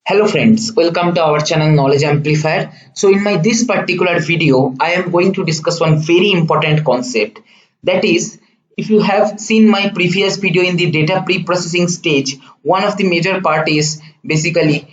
Hello friends, welcome to our channel Knowledge Amplifier. So in my this particular video, I am going to discuss one very important concept. That is, if you have seen my previous video in the data pre-processing stage, one of the major part is basically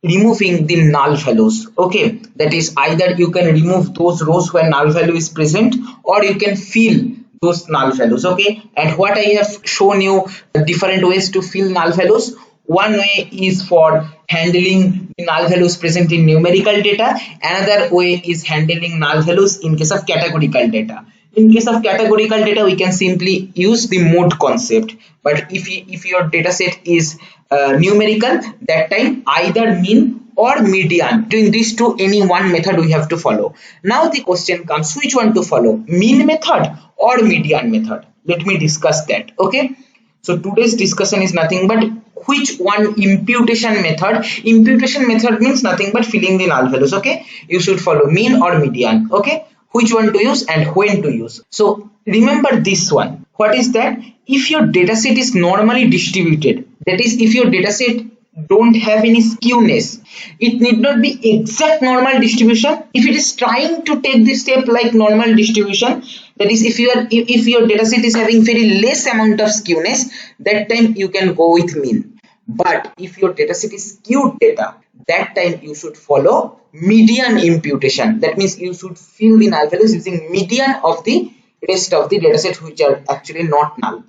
removing the null values. Okay, that is either you can remove those rows where null value is present or you can fill those null values. Okay, and what I have shown you different ways to fill null values. One way is for handling null values present in numerical data. Another way is handling null values in case of categorical data. In case of categorical data, we can simply use the mode concept. But if your data set is numerical, that time either mean or median. Between these two, any one method we have to follow. Now the question comes, which one to follow? Mean method or median method? Let me discuss that. Okay. So today's discussion is nothing but which one imputation method. Imputation method means nothing but filling the null values. Okay, you should follow mean or median. Okay, which one to use and when to use. So remember this one. What is that? If your dataset is normally distributed, that is if your dataset don't have any skewness, it need not be exact normal distribution. If it is trying to take this step like normal distribution, that is if your dataset is having very less amount of skewness, that time you can go with mean. But if your dataset is skewed data, that time you should follow median imputation. That means you should fill the null values using median of the rest of the dataset which are actually not null.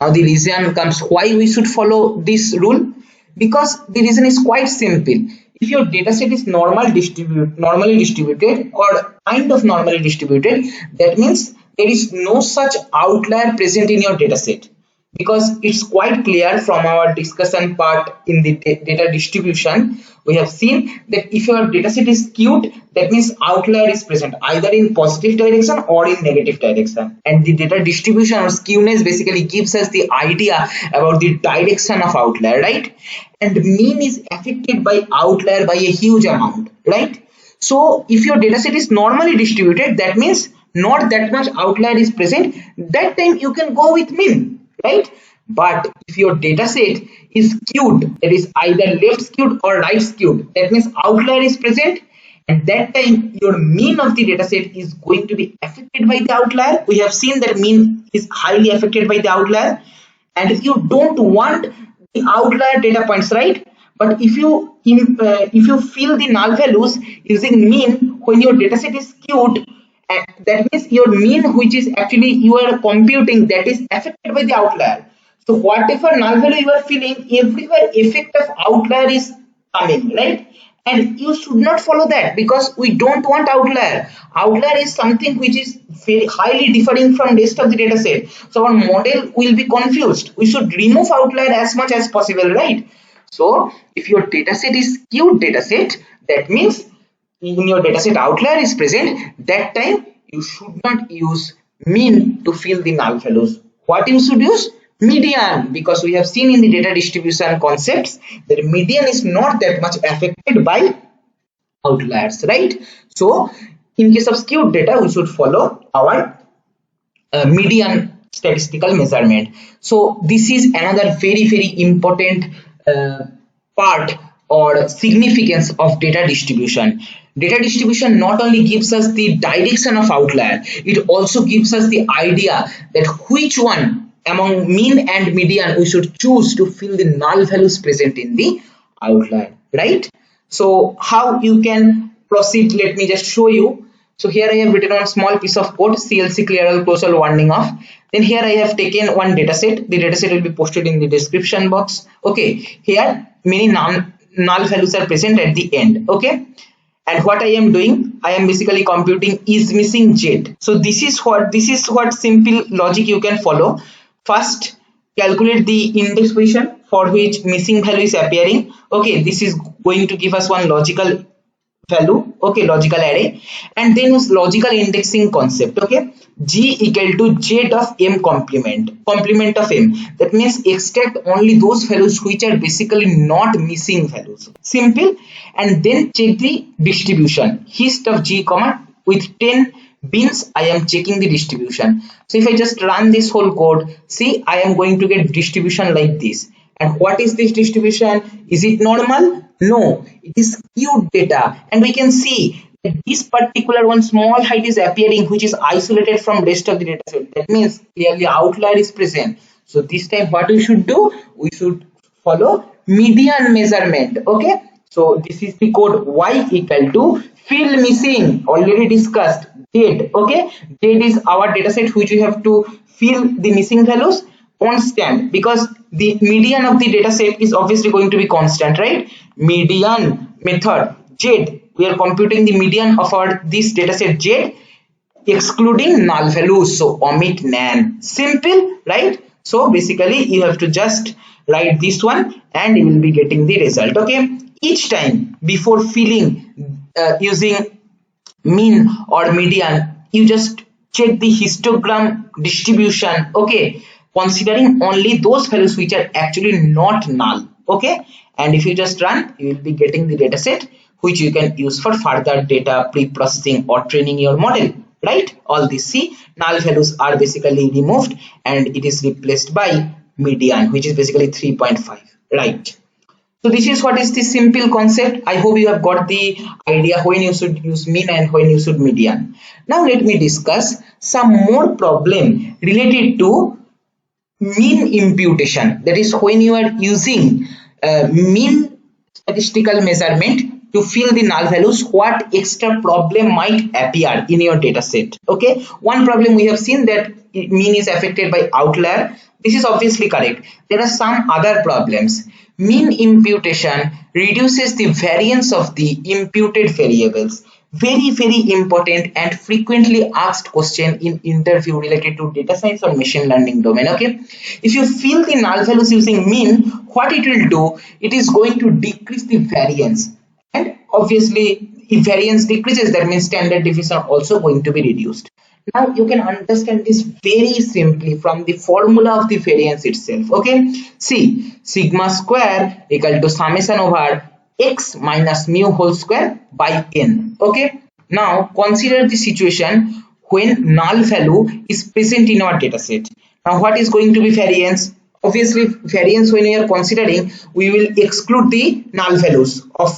Now the reason comes why we should follow this rule, because the reason is quite simple. If your dataset is normally distributed or kind of normally distributed, that means there is no such outlier present in your dataset, because it's quite clear from our discussion part in the data distribution. We have seen that if your dataset is skewed, that means outlier is present either in positive direction or in negative direction, and the data distribution or skewness basically gives us the idea about the direction of outlier, right? And mean is affected by outlier by a huge amount, right? So if your dataset is normally distributed, that means not that much outlier is present, that time you can go with mean, right? But if your data set is skewed, that is either left skewed or right skewed, that means outlier is present, and that time your mean of the data set is going to be affected by the outlier. We have seen that mean is highly affected by the outlier, and you don't want the outlier data points, right? But if you fill the null values using mean when your data set is skewed, that means your mean, which is actually you are computing, that is affected by the outlier. So whatever null value you are filling, everywhere effect of outlier is coming, right? And you should not follow that, because we don't want outlier. Outlier is something which is very highly differing from rest of the data set. So our model will be confused. We should remove outlier as much as possible, right? So if your data set is skewed data set, that means in your dataset outlier is present, that time you should not use mean to fill the null values. What you should use? Median, because we have seen in the data distribution concepts that median is not that much affected by outliers, right? So in case of skewed data, we should follow our median statistical measurement. So this is another very important part or significance of data distribution. Data distribution not only gives us the direction of outlier, it also gives us the idea that which one among mean and median we should choose to fill the null values present in the outlier, right? So how you can proceed, let me just show you. So here I have written one small piece of code, CLC clear all close all warning off. Then here I have taken one dataset. The dataset will be posted in the description box. Okay, here many null values are present at the end. Okay, and what I am doing, I am basically computing is missing Z. So this is what simple logic you can follow. First, calculate the index position for which missing value is appearing. Okay, this is going to give us one logical value, okay, logical array, and then use logical indexing concept. Okay, G equal to Z of M complement of M. That means extract only those values which are basically not missing values. Simple. And then check the distribution. Hist of G comma with 10 bins, I am checking the distribution. So if I just run this whole code, see, I am going to get distribution like this. And what is this distribution? Is it normal? No, it is skewed data, and we can see that this particular one small height is appearing, which is isolated from rest of the data set. That means clearly outlier is present. So this time what we should do? We should follow median measurement. Okay. So this is the code y equal to fill missing, already discussed, z. Okay. Z is our data set which we have to fill the missing values, constant, because the median of the data set is obviously going to be constant, right? Median method z, we are computing the median of our this data set z, excluding null values, so omit nan. Simple, right? So basically you have to just write this one and you will be getting the result. Okay, each time before filling using mean or median, you just check the histogram distribution. Okay, considering only those values which are actually not null. Okay, and if you just run, you will be getting the data set which you can use for further data pre-processing or training your model, right? All these, see, null values are basically removed and it is replaced by median, which is basically 3.5, right? So this is what is the simple concept. I hope you have got the idea when you should use mean and when you should median. Now let me discuss some more problem related to mean imputation. That is when you are using mean statistical measurement to fill the null values, what extra problem might appear in your data set. Okay, one problem we have seen that mean is affected by outlier. This is obviously correct. There are some other problems. Mean imputation reduces the variance of the imputed variables. Very important and frequently asked question in interview related to data science or machine learning domain. Okay, if you fill the null values using mean, what it will do, it is going to decrease the variance, and obviously if variance decreases, that means standard deviation are also going to be reduced. Now you can understand this very simply from the formula of the variance itself. Okay, see, sigma square equal to summation over x minus mu whole square by n. Okay, now consider the situation when null value is present in our data set. Now what is going to be variance? Obviously variance, when we are considering, we will exclude the null values of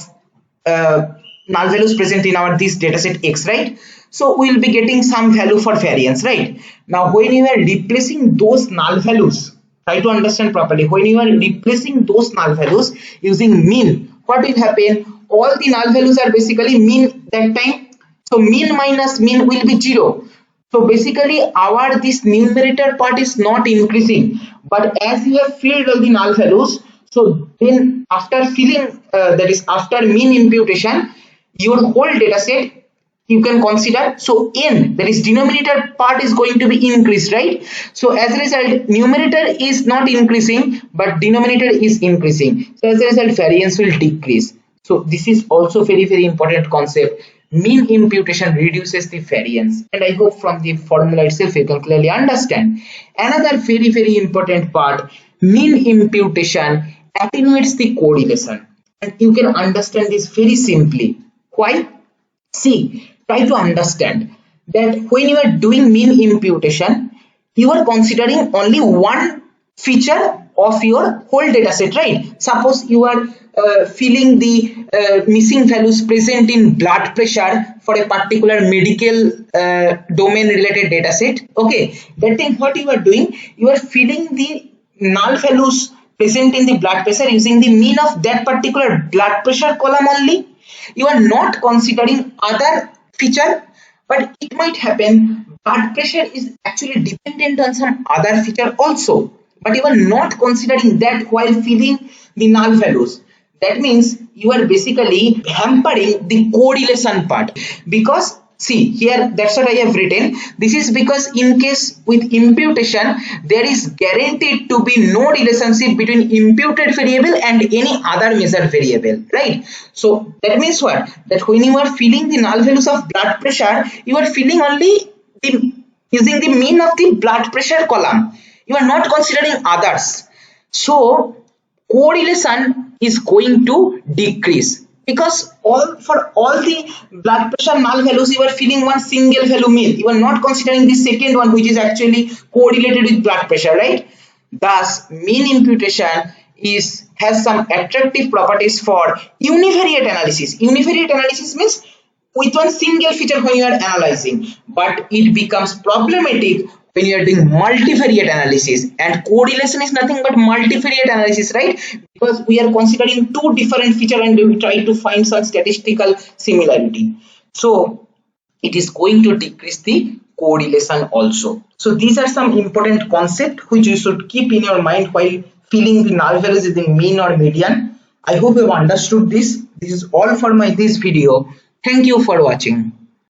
null values present in our this data set x, right? So we will be getting some value for variance, right? Now when you are replacing those null values, try to understand properly, when you are replacing those null values using mean, what will happen? All the null values are basically mean that time, so mean minus mean will be 0. So basically our this numerator part is not increasing, but as you have filled all the null values, so then after filling that is after mean imputation, your whole data set you can consider, so n, that is denominator part, is going to be increased, right? So as a result numerator is not increasing but denominator is increasing, so as a result variance will decrease. So this is also very important concept. Mean imputation reduces the variance, and I hope from the formula itself you can clearly understand. Another very important part, mean imputation attenuates the correlation, and you can understand this very simply. Why? See, try to understand that when you are doing mean imputation, you are considering only one feature of your whole data set, right? Suppose you are filling the missing values present in blood pressure for a particular medical domain related data set. Okay, that time what you are doing, you are filling the null values present in the blood pressure using the mean of that particular blood pressure column only. You are not considering other feature, but it might happen blood pressure is actually dependent on some other feature also, but you are not considering that while filling the null values. That means you are basically hampering the correlation part, because see here, that's what I have written. This is because in case with imputation there is guaranteed to be no relationship between imputed variable and any other measured variable, right? So that means what, that when you are filling the null values of blood pressure, you are filling only the using the mean of the blood pressure column, you are not considering others. So correlation is going to decrease, because for all the blood pressure null values you are filling one single value mean, you are not considering the second one which is actually correlated with blood pressure, right? Thus mean imputation is has some attractive properties for univariate analysis. Univariate analysis means with one single feature when you are analyzing, but it becomes problematic when you are doing multivariate analysis, and correlation is nothing but multivariate analysis, right? Because we are considering two different features and we try to find some statistical similarity, so it is going to decrease the correlation also. So these are some important concepts which you should keep in your mind while feeling the null values is the mean or median. I hope you have understood this. This is all for my this video. Thank you for watching.